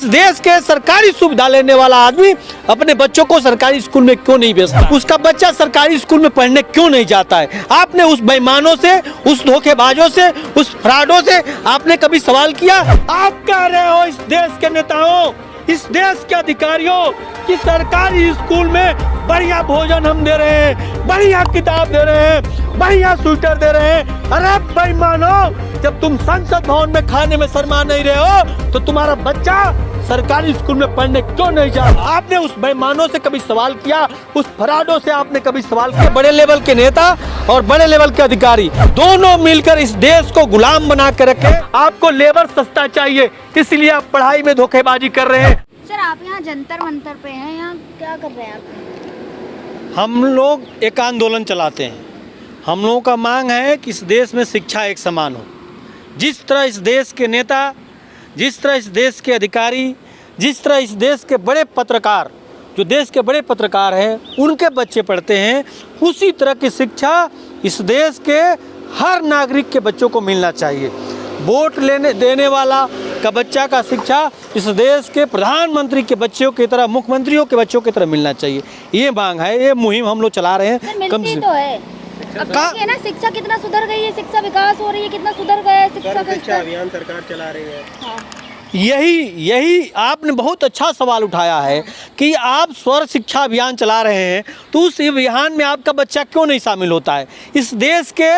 देश के सरकारी सुविधा लेने वाला आदमी अपने बच्चों को सरकारी स्कूल में क्यों नहीं भेजता? उसका बच्चा सरकारी स्कूल में पढ़ने क्यों नहीं जाता है? आपने उस बेईमानों से, उस धोखेबाजों से, उस फ्रॉडों से आपने कभी सवाल किया? आप कह रहे हो इस देश के नेताओं, इस देश के अधिकारियों कि सरकारी स्कूल में बढ़िया भोजन हम दे रहे हैं, बढ़िया किताब दे रहे हैं, बढ़िया स्वेटर दे रहे हैं। अरे बेईमानों, जब तुम संसद भवन में खाने में शर्मा नहीं रहे हो तो तुम्हारा बच्चा सरकारी स्कूल में पढ़ने क्यों नहीं जा रहा? आपने उस बेईमानों से कभी सवाल किया? उस फ्रॉडों से आपने कभी सवाल किया? बड़े लेवल के नेता और बड़े लेवल के अधिकारी दोनों मिलकर इस देश को गुलाम बना के रखे। आपको लेबर सस्ता चाहिए, इसलिए आप पढ़ाई में धोखेबाजी कर रहे हैं। सर, आप यहाँ जंतर मंतर पे हैं, यहाँ क्या कर रहे हैं आप? हम लोग एक आंदोलन चलाते हैं। हम लोगों का मांग है कि इस देश में शिक्षा एक समान हो। जिस तरह इस देश के नेता, जिस तरह इस देश के अधिकारी, जिस तरह इस देश के बड़े पत्रकार, जो देश के बड़े पत्रकार हैं, उनके बच्चे पढ़ते हैं, उसी तरह की शिक्षा इस देश के हर नागरिक के बच्चों को मिलना चाहिए। वोट देने वाला का बच्चा का शिक्षा इस देश के प्रधानमंत्री के बच्चों की तरह, मुख्यमंत्रियों के बच्चों की तरह मिलना चाहिए। ये मांग है, ये मुहिम हम लोग चला रहे हैं। कम से तो है। अब देखिए ना, शिक्षा कितना सुधर गई है, शिक्षा विकास हो रही है, कितना सुधर गया है शिक्षा अभियान सरकार चला रही है। हाँ। यही आपने बहुत अच्छा सवाल उठाया है कि आप स्वर शिक्षा अभियान चला रहे हैं, तो उस अभियान में आपका बच्चा क्यों नहीं शामिल होता है? इस देश के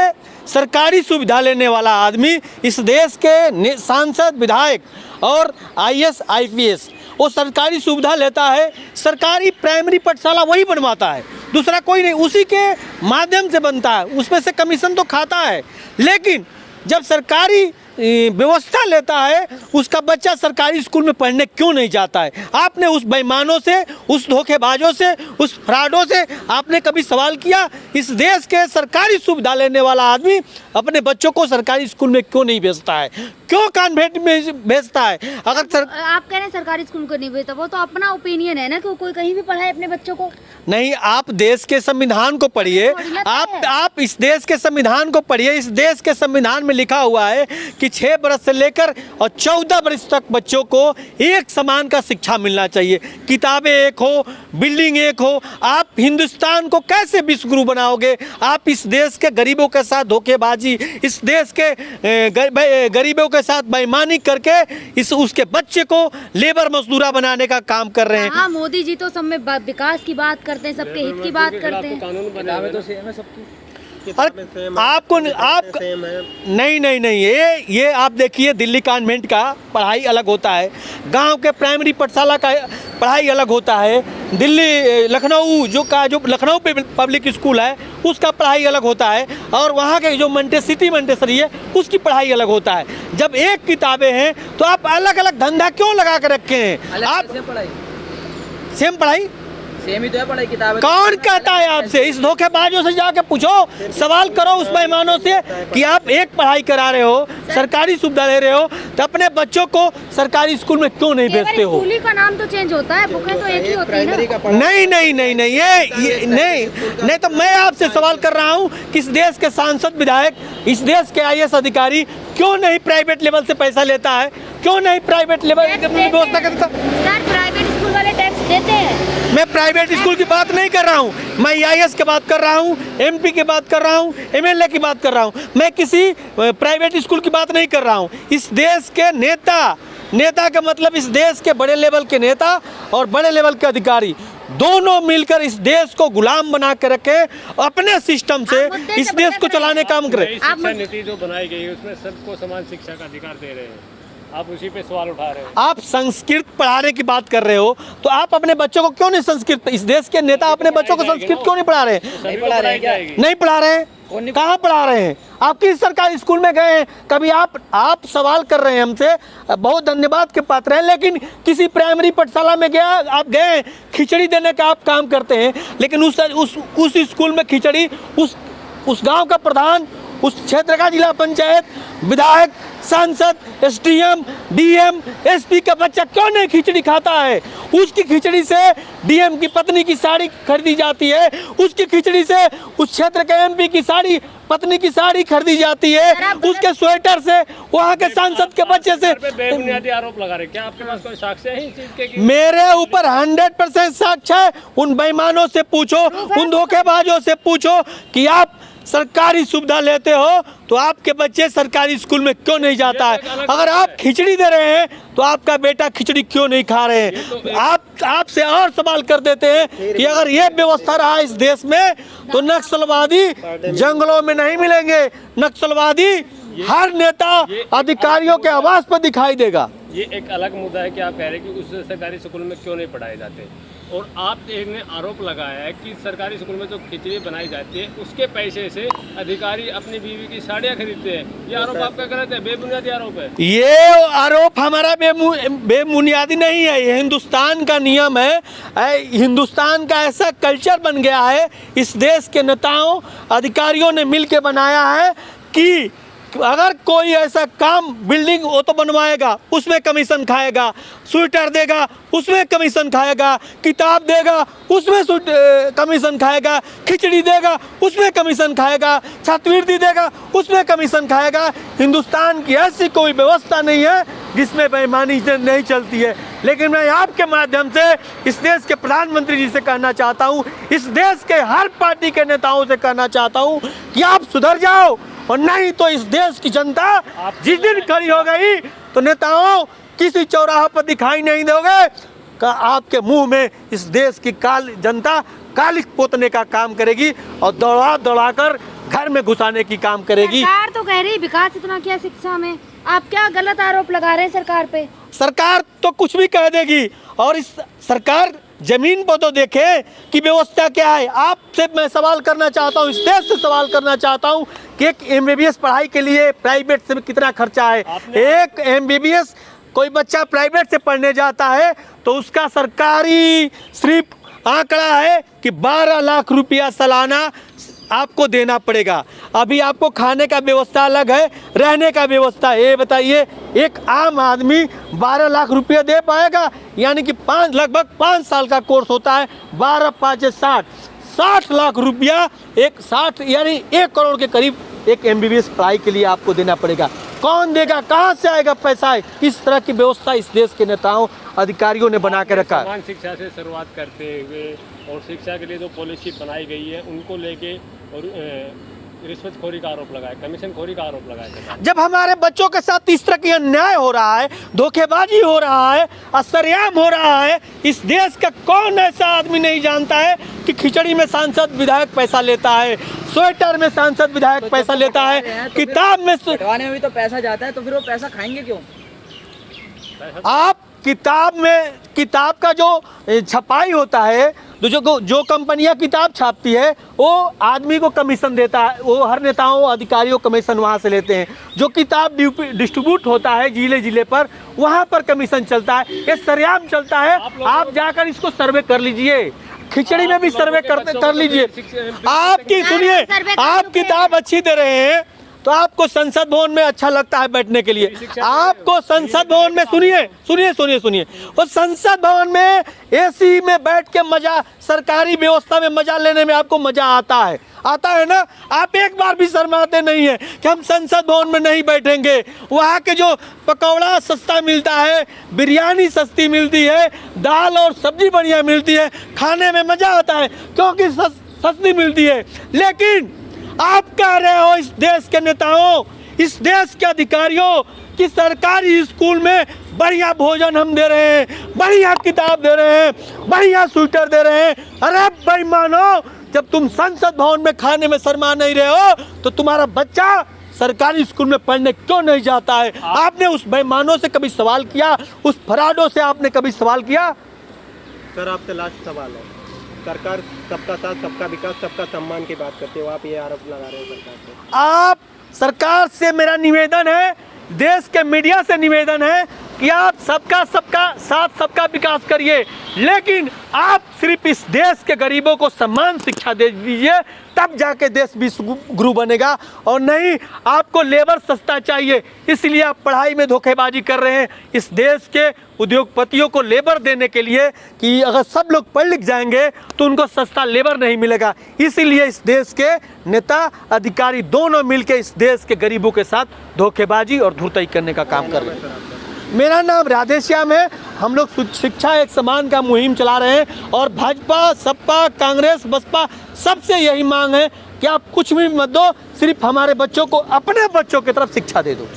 सरकारी सुविधा लेने वाला आदमी, इस देश के सांसद, विधायक और IAS IPS वो सरकारी सुविधा लेता है। सरकारी प्राइमरी पाठशाला वही बनवाता है, दूसरा कोई नहीं, उसी के माध्यम से बनता है, उसमें से कमीशन तो खाता है। लेकिन जब सरकारी व्यवस्था लेता है, उसका बच्चा सरकारी स्कूल में पढ़ने क्यों नहीं जाता है? आपने उस बेईमानों से, उस धोखेबाजों से, उस फ्रॉडों से आपने कभी सवाल किया? इस देश के सरकारी सुविधा लेने वाला आदमी अपने बच्चों को सरकारी स्कूल में क्यों नहीं भेजता है? क्यों कॉन्वेंट में भेजता है? अगर आप कह रहे हैं सरकारी स्कूल को नहीं भेजता, वो तो अपना ओपिनियन है ना कि कोई कहीं भी पढ़ाए अपने बच्चों को। नहीं, आप देश के संविधान को पढ़िए। आप इस देश के संविधान को पढ़िए। इस देश के संविधान में लिखा हुआ है कि 6 वर्ष से लेकर और 14 वर्ष तक बच्चों को एक समान का शिक्षा मिलना चाहिए। किताबें एक हो, बिल्डिंग एक हो। आप हिंदुस्तान को कैसे विश्व गुरु बनाओगे? आप इस देश के गरीबों के साथ धोखेबाजी, इस देश के गरीबों के साथ बेईमानी करके उसके बच्चे को लेबर मजदूरा बनाने का काम कर रहे हैं। हाँ, मोदी जी तो सब में विकास की बात करते हैं, सबके हित की बात करते हैं। कानून बनावे तो सेम है सबकी। आपको नहीं, ये आप देखिए, दिल्ली कॉन्वेंट का पढ़ाई अलग होता है, गांव के प्राइमरी पाठशाला का पढ़ाई अलग होता है, दिल्ली लखनऊ जो लखनऊ पब्लिक स्कूल है उसका पढ़ाई अलग होता है, और वहाँ के जो मंटेसरी है उसकी पढ़ाई अलग होता है। जब एक किताबें हैं तो आप अलग अलग धंधा क्यों लगा कर रखे हैं? आप सेम पढ़ाई सेम ही तो है पढ़ाई, किताबें। कौन कहता है आपसे? इस धोखेबाजों से जाके पूछो, सवाल करो उस बेईमानों से कि आप एक पढ़ाई करा रहे हो, सरकारी सुविधा ले रहे हो, तो अपने बच्चों को सरकारी स्कूल में क्यों नहीं भेजते हो? स्कूली का नाम तो चेंज होता है, बुकें तो एक ही होती है ना। नहीं, ये नहीं, तो मैं आपसे सवाल कर रहा हूँ कि इस देश के सांसद, विधायक, इस देश के IAS अधिकारी क्यों नहीं प्राइवेट लेवल से पैसा लेता है? क्यों नहीं प्राइवेट लेवल की व्यवस्था करता? सर, प्राइवेट स्कूल वाले टैक्स देते हैं। मैं प्राइवेट स्कूल की बात नहीं कर रहा हूँ, मैं IAS की बात कर रहा हूँ, MP की बात कर रहा हूँ, MLA की बात कर रहा हूँ। मैं किसी प्राइवेट स्कूल की बात नहीं कर रहा हूँ। इस देश के नेता का मतलब इस देश के बड़े लेवल के नेता और बड़े लेवल के अधिकारी दोनों मिलकर इस देश को गुलाम बना के रखे, अपने सिस्टम से इस देश को चलाने का काम करें। शिक्षा नीति जो बनाई गई है उसमें सबको समान शिक्षा का अधिकार दे रहे हैं, आप उसी पे सवाल उठा रहे हो। आप संस्कृत पढ़ाने की बात कर रहे हो, तो आप अपने बच्चों को क्यों नहीं संस्कृत, इस देश के नेता अपने बच्चों को संस्कृत क्यों नहीं पढ़ा रहे? नहीं पढ़ा रहे क्या? नहीं पढ़ा रहे हैं। कहाँ पढ़ा रहे हैं? आप किस सरकारी स्कूल में गए हैं कभी? आप सवाल कर रहे हैं हमसे, बहुत धन्यवाद के पात्र हैं, लेकिन किसी प्राइमरी पाठशाला में आप गए, खिचड़ी देने का आप काम करते हैं, लेकिन उस स्कूल में खिचड़ी उस गांव का प्रधान, उस क्षेत्र का जिला पंचायत, विधायक, सांसद, SDM, DM, SP का बच्चा क्यों नहीं खिचड़ी खाता है? उसकी खिचड़ी से DM की पत्नी की साड़ी खरीदी जाती है, उसकी खिचड़ी से उस क्षेत्र के MP की साड़ी पत्नी की साड़ी खरीदी जाती है, उसके स्वेटर से, वहाँ के सांसद के बच्चे से। बेबुनियादी आरोप लगा रहे, क्या आपके पास कोई साक्ष्य है इस चीज के कि मेरे ऊपर 100% साक्ष्य है। उन बेईमानों से पूछो, उन धोखेबाजों से पूछो कि आप सरकारी सुविधा लेते हो तो आपके बच्चे सरकारी स्कूल में क्यों नहीं जाता है। अगर आप खिचड़ी दे रहे हैं तो आपका बेटा खिचड़ी क्यों नहीं खा रहे हैं। आपसे और सवाल कर देते हैं कि अगर ये व्यवस्था रहा इस देश में तो नक्सलवादी जंगलों में नहीं मिलेंगे, नक्सलवादी हर नेता अधिकारियों के आवास पर दिखाई देगा। ये एक अलग मुद्दा है कि आप कह रहे हैं कि उस सरकारी स्कूल में क्यों नहीं पढ़ाए जाते, और आप एक ने आरोप लगाया है कि सरकारी स्कूल में जो खिचड़ी बनाई जाती है उसके पैसे से अधिकारी अपनी बीवी की साड़ियाँ खरीदते हैं। ये आरोप आपका गलत है, बेबुनियादी आरोप है। ये आरोप हमारा बेबुनियादी नहीं है, ये हिंदुस्तान का नियम है। हिंदुस्तान का ऐसा कल्चर बन गया है, इस देश के नेताओं अधिकारियों ने मिलकर बनाया है कि अगर कोई ऐसा काम, बिल्डिंग वो तो बनवाएगा उसमें कमीशन खाएगा, स्वेटर देगा उसमें कमीशन खाएगा, किताब देगा उसमें कमीशन खाएगा, खिचड़ी देगा उसमें कमीशन खाएगा, छात्रवृत्ति देगा उसमें कमीशन खाएगा। हिंदुस्तान की ऐसी कोई व्यवस्था नहीं है जिसमें बेईमानी नहीं चलती है। लेकिन मैं आपके माध्यम से इस देश के प्रधानमंत्री जी से कहना चाहता हूँ, इस देश के हर पार्टी के नेताओं से कहना चाहता हूँ कि आप सुधर जाओ, और नहीं तो इस देश की जनता जिस दिन खड़ी हो गई तो नेताओं किसी चौराहा पर दिखाई नहीं दोगे का आपके मुंह में इस देश की जनता काली पोतने का काम करेगी और दौड़ा दौड़ा कर घर में घुसाने की काम करेगी। सरकार तो कह रही है विकास इतना किया शिक्षा में, आप क्या गलत आरोप लगा रहे हैं सरकार पे। सरकार तो कुछ भी कह देगी, और इस सरकार जमीन पर तो देखे कि व्यवस्था क्या है। आपसे मैं सवाल करना चाहता हूँ, इस देश से सवाल करना चाहता हूँ कि एक MBBS पढ़ाई के लिए प्राइवेट से कितना खर्चा है। एक MBBS कोई बच्चा प्राइवेट से पढ़ने जाता है तो उसका सरकारी सिर्फ आंकड़ा है कि 12 लाख रुपया सालाना आपको देना पड़ेगा। अभी आपको खाने का व्यवस्था अलग है, रहने का व्यवस्था। ये बताइए एक आम आदमी 12 लाख रुपया दे पाएगा? यानी कि लगभग 5 साल का कोर्स होता है, 12 5 60 लाख रुपया, 60 यानी 1 करोड़ के करीब एक MBBS पढ़ाई के लिए आपको देना पड़ेगा। कौन देगा, कहाँ से आएगा पैसा? इस तरह की व्यवस्था इस देश के नेताओं अधिकारियों ने बना के रखा है। समान शिक्षा से शुरुआत करते हुए और शिक्षा के लिए जो पॉलिसी बनाई गई है उनको लेके और रिश्वतखोरी का आरोप लगाया, कमीशन खोरी का आरोप लगाया। जब हमारे बच्चों के साथ इस तरह की अन्याय हो रहा है, धोखेबाजी हो रहा है, असरयाम हो रहा है, इस देश का कौन ऐसा आदमी नहीं जानता है कि खिचड़ी में सांसद विधायक पैसा लेता है, स्वेटर में सांसद विधायक पैसा लेता है, किताब में भी तो पैसा जाता है, तो फिर वो पैसा खाएंगे क्यों? आप किताब का जो छपाई होता है, जो कंपनियां किताब छापती है वो आदमी को कमीशन देता है, वो हर नेताओं अधिकारियों कमीशन वहां से लेते हैं। जो किताब डिस्ट्रीब्यूट होता है जिले जिले पर, वहां पर कमीशन चलता है। ये सरेआम चलता है। आप जाकर इसको सर्वे कर लीजिए, खिचड़ी में भी सर्वे कर लीजिए। आपकी सुनिए, आप किताब अच्छी दे रहे हैं तो आपको संसद भवन में अच्छा लगता है बैठने के लिए। आपको संसद भवन में सुनिए वो संसद भवन में AC में बैठ के मजा, सरकारी व्यवस्था में मजा लेने में आपको मजा आता है ना। आप एक बार भी शर्माते नहीं है कि हम संसद भवन में नहीं बैठेंगे। वहाँ के जो पकौड़ा सस्ता मिलता है, बिरयानी सस्ती मिलती है, दाल और सब्जी बढ़िया मिलती है, खाने में मजा आता है क्योंकि सस्ती मिलती है। लेकिन आप कह रहे हो इस देश के नेताओं, इस देश के अधिकारियों कि सरकारी स्कूल में बढ़िया भोजन हम दे रहे हैं, बढ़िया किताब दे रहे हैं, बढ़िया स्वेटर दे रहे हैं। अरे बेईमानो, जब तुम संसद भवन में खाने में शर्मा नहीं रहे हो तो तुम्हारा बच्चा सरकारी स्कूल में पढ़ने क्यों नहीं जाता है? आपने उस बेईमानों से कभी सवाल किया? उस फराडों से आपने कभी सवाल किया? सर आपसे लास्ट सवाल है, सरकार सबका साथ सबका विकास सबका सम्मान की बात करते हो, आप ये आरोप लगा रहे हो सरकार पे। आप सरकार से मेरा निवेदन है, देश के मीडिया से निवेदन है, कि आप सबका साथ सबका विकास करिए, लेकिन आप सिर्फ इस देश के गरीबों को समान शिक्षा दे दीजिए, तब जाके देश विश्व गुरु बनेगा। और नहीं, आपको लेबर सस्ता चाहिए, इसलिए आप पढ़ाई में धोखेबाजी कर रहे हैं इस देश के उद्योगपतियों को लेबर देने के लिए, कि अगर सब लोग पढ़ लिख जाएंगे तो उनको सस्ता लेबर नहीं मिलेगा। इसीलिए इस देश के नेता अधिकारी दोनों मिलकर इस देश के गरीबों के साथ धोखेबाजी और धुरताई करने का काम कर रहे हैं। मेरा नाम राधेश्याम है। हम लोग शिक्षा एक समान का मुहिम चला रहे हैं और भाजपा, सपा, कांग्रेस, बसपा सबसे यही मांग है कि आप कुछ भी मत दो, सिर्फ हमारे बच्चों को, अपने बच्चों की तरफ शिक्षा दे दो।